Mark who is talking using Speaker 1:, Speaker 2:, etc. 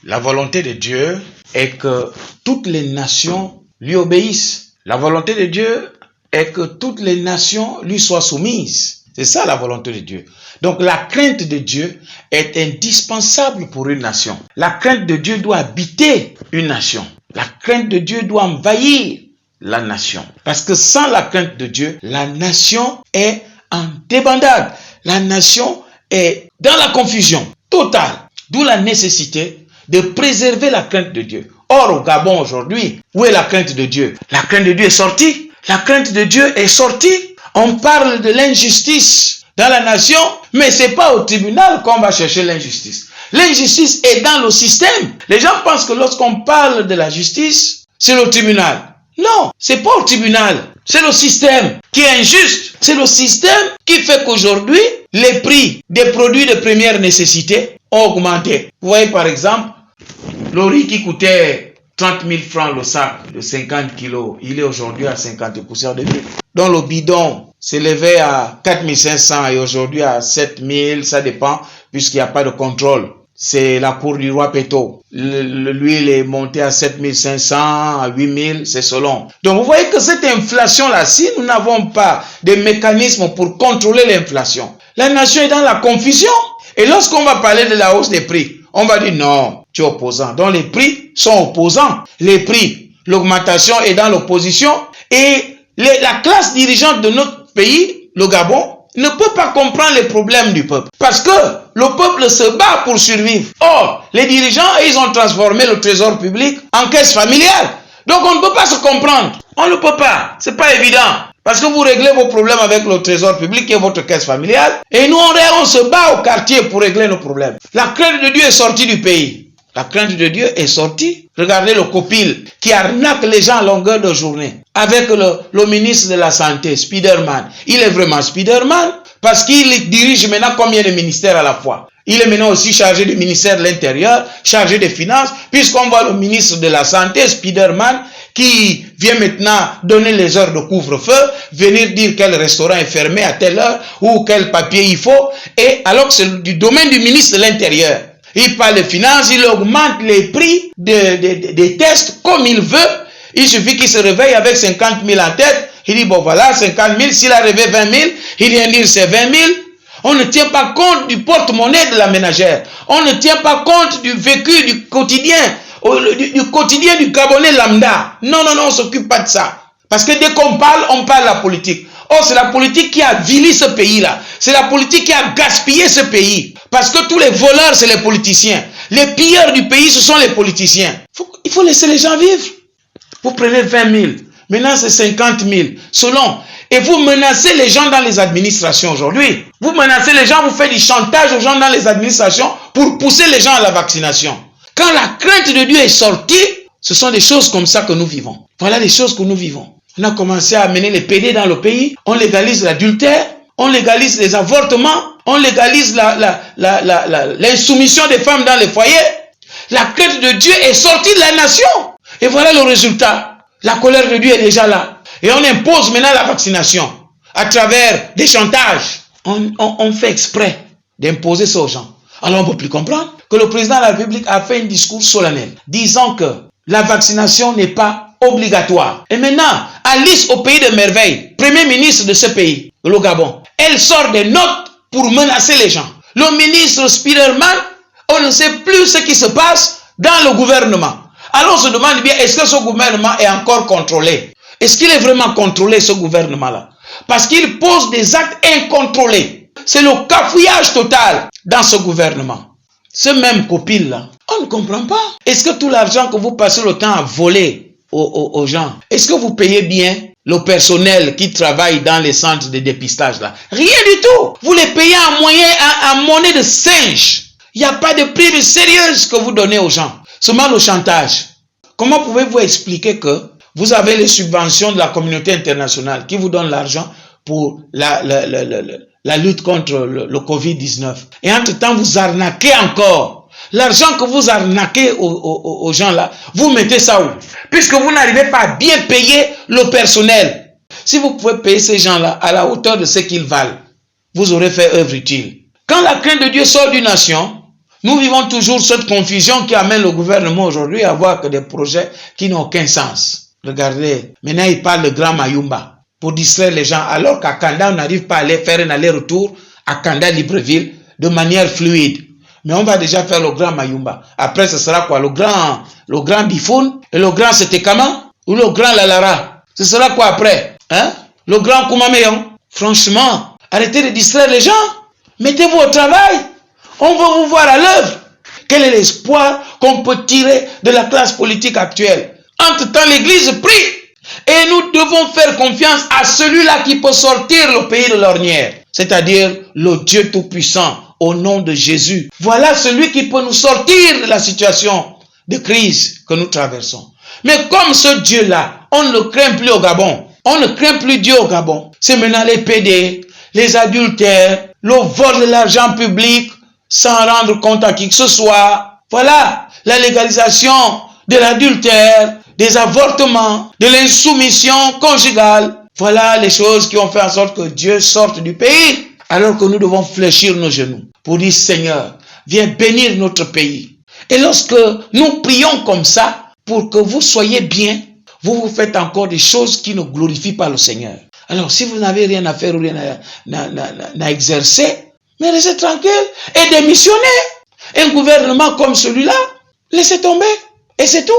Speaker 1: La volonté de Dieu est que toutes les nations lui obéissent. La volonté de Dieu est que toutes les nations lui soient soumises. C'est ça la volonté de Dieu. Donc la crainte de Dieu est indispensable pour une nation. La crainte de Dieu doit habiter une nation. La crainte de Dieu doit envahir la nation. Parce que sans la crainte de Dieu, la nation est en débandade. La nation est dans la confusion totale. D'où la nécessité de préserver la crainte de Dieu. Or, au Gabon aujourd'hui, où est la crainte de Dieu? La crainte de Dieu est sortie. La crainte de Dieu est sortie. On parle de l'injustice dans la nation, mais ce n'est pas au tribunal qu'on va chercher l'injustice. L'injustice est dans le système. Les gens pensent que lorsqu'on parle de la justice, c'est le tribunal. Non, c'est pas au tribunal. C'est le système qui est injuste. C'est le système qui fait qu'aujourd'hui, les prix des produits de première nécessité ont augmenté. Vous voyez par exemple, le riz qui coûtait 30 000 francs le sac de 50 kilos, il est aujourd'hui à 50 poussières de mille. Donc le bidon s'élevait à 4 500 et aujourd'hui à 7 000, ça dépend, puisqu'il n'y a pas de contrôle. C'est la cour du roi Péto. L'huile est montée à 7 500, à 8 000, c'est selon. Donc vous voyez que cette inflation-là, si nous n'avons pas de mécanismes pour contrôler l'inflation, la nation est dans la confusion. Et lorsqu'on va parler de la hausse des prix, on va dire non, tu es opposant. Donc les prix sont opposants. Les prix, l'augmentation est dans l'opposition. Et la classe dirigeante de notre pays, le Gabon, ne peut pas comprendre les problèmes du peuple. Parce que le peuple se bat pour survivre. Or, les dirigeants, ils ont transformé le trésor public en caisse familiale. Donc on ne peut pas se comprendre. On ne peut pas. C'est pas évident. Parce que vous réglez vos problèmes avec le trésor public qui est votre caisse familiale. Et nous, on se bat au quartier pour régler nos problèmes. La crainte de Dieu est sortie du pays. La crainte de Dieu est sortie. Regardez le copil qui arnaque les gens à longueur de journée. Avec le ministre de la Santé, Spiderman. Il est vraiment Spiderman parce qu'il dirige maintenant combien de ministères à la fois. Il est maintenant aussi chargé du ministère de l'Intérieur, chargé des Finances, puisqu'on voit le ministre de la Santé, Spiderman, qui vient maintenant donner les heures de couvre-feu, venir dire quel restaurant est fermé à telle heure, ou quel papier il faut, et alors que c'est du domaine du ministre de l'Intérieur. Il parle de finances, il augmente les prix des tests comme il veut. Il suffit qu'il se réveille avec 50 000 en tête. Il dit, bon voilà, 50 000, s'il a rêvé 20 000, il vient dire c'est 20 000. On ne tient pas compte du porte-monnaie de la ménagère. On ne tient pas compte du vécu, du quotidien, du quotidien du Gabonais lambda. Non, on ne s'occupe pas de ça. Parce que dès qu'on parle, on parle de la politique. Or, c'est la politique qui a vilé ce pays-là. C'est la politique qui a gaspillé ce pays. Parce que tous les voleurs, c'est les politiciens. Les pilleurs du pays, ce sont les politiciens. Il faut laisser les gens vivre. Vous prenez 20 000. Maintenant, c'est 50 000. Selon. Et vous menacez les gens dans les administrations aujourd'hui. Vous menacez les gens, vous faites du chantage aux gens dans les administrations pour pousser les gens à la vaccination. Quand la crainte de Dieu est sortie, ce sont des choses comme ça que nous vivons. Voilà les choses que nous vivons. On a commencé à amener les PD dans le pays. On légalise l'adultère. On légalise les avortements. On légalise l'insoumission des femmes dans les foyers. La crainte de Dieu est sortie de la nation. Et voilà le résultat. La colère de Dieu est déjà là. Et on impose maintenant la vaccination à travers des chantages. On fait exprès d'imposer ça aux gens. Alors on ne peut plus comprendre que le président de la République a fait un discours solennel disant que la vaccination n'est pas obligatoire. Et maintenant, Alice au pays de merveille, premier ministre de ce pays, le Gabon, elle sort des notes pour menacer les gens. Le ministre Spiderman, on ne sait plus ce qui se passe dans le gouvernement. Alors on se demande bien, est-ce que ce gouvernement est encore contrôlé? Est-ce qu'il est vraiment contrôlé, ce gouvernement-là? Parce qu'il pose des actes incontrôlés. C'est le cafouillage total dans ce gouvernement. Ce même copil-là, on ne comprend pas. Est-ce que tout l'argent que vous passez le temps à voler aux gens, est-ce que vous payez bien le personnel qui travaille dans les centres de dépistage là? Rien du tout. Vous les payez en monnaie de singe. Il n'y a pas de prime sérieuse que vous donnez aux gens. Seulement le chantage. Comment pouvez-vous expliquer que vous avez les subventions de la communauté internationale qui vous donne l'argent pour la lutte contre le Covid-19. Et entre-temps, vous arnaquez encore. L'argent que vous arnaquez aux gens là, vous mettez ça où? Puisque vous n'arrivez pas à bien payer le personnel. Si vous pouvez payer ces gens-là à la hauteur de ce qu'ils valent, vous aurez fait œuvre utile. Quand la crainte de Dieu sort d'une nation, Nous vivons toujours cette confusion qui amène le gouvernement aujourd'hui à avoir que des projets qui n'ont aucun sens. Regardez, maintenant il parle de Grand Mayumba pour distraire les gens, alors qu'à Kanda, on n'arrive pas à aller faire un aller-retour à Kanda Libreville de manière fluide. Mais on va déjà faire le Grand Mayumba. Après, ce sera quoi? Le grand Bifoun? Et le grand Setekama? Ou le grand Lalara? Ce sera quoi après? Hein? Le grand Koumameyon? Franchement, arrêtez de distraire les gens. Mettez-vous au travail. On veut vous voir à l'œuvre. Quel est l'espoir qu'on peut tirer de la classe politique actuelle? Entre-temps, l'Église prie. Et nous devons faire confiance à celui-là qui peut sortir le pays de l'ornière. C'est-à-dire le Dieu Tout-Puissant, au nom de Jésus. Voilà celui qui peut nous sortir de la situation de crise que nous traversons. Mais comme ce Dieu-là, on ne le craint plus au Gabon. On ne craint plus Dieu au Gabon. C'est maintenant les PD, les adultères, le vol de l'argent public sans rendre compte à qui que ce soit. Voilà, la légalisation de l'adultère, des avortements, de l'insoumission conjugale. Voilà les choses qui ont fait en sorte que Dieu sorte du pays. Alors que nous devons fléchir nos genoux pour dire Seigneur, viens bénir notre pays. Et lorsque nous prions comme ça, pour que vous soyez bien, vous faites encore des choses qui ne glorifient pas le Seigneur. Alors si vous n'avez rien à faire ou rien à exercer, mais restez tranquille et démissionnez. Un gouvernement comme celui-là, laissez tomber. Et c'est tout.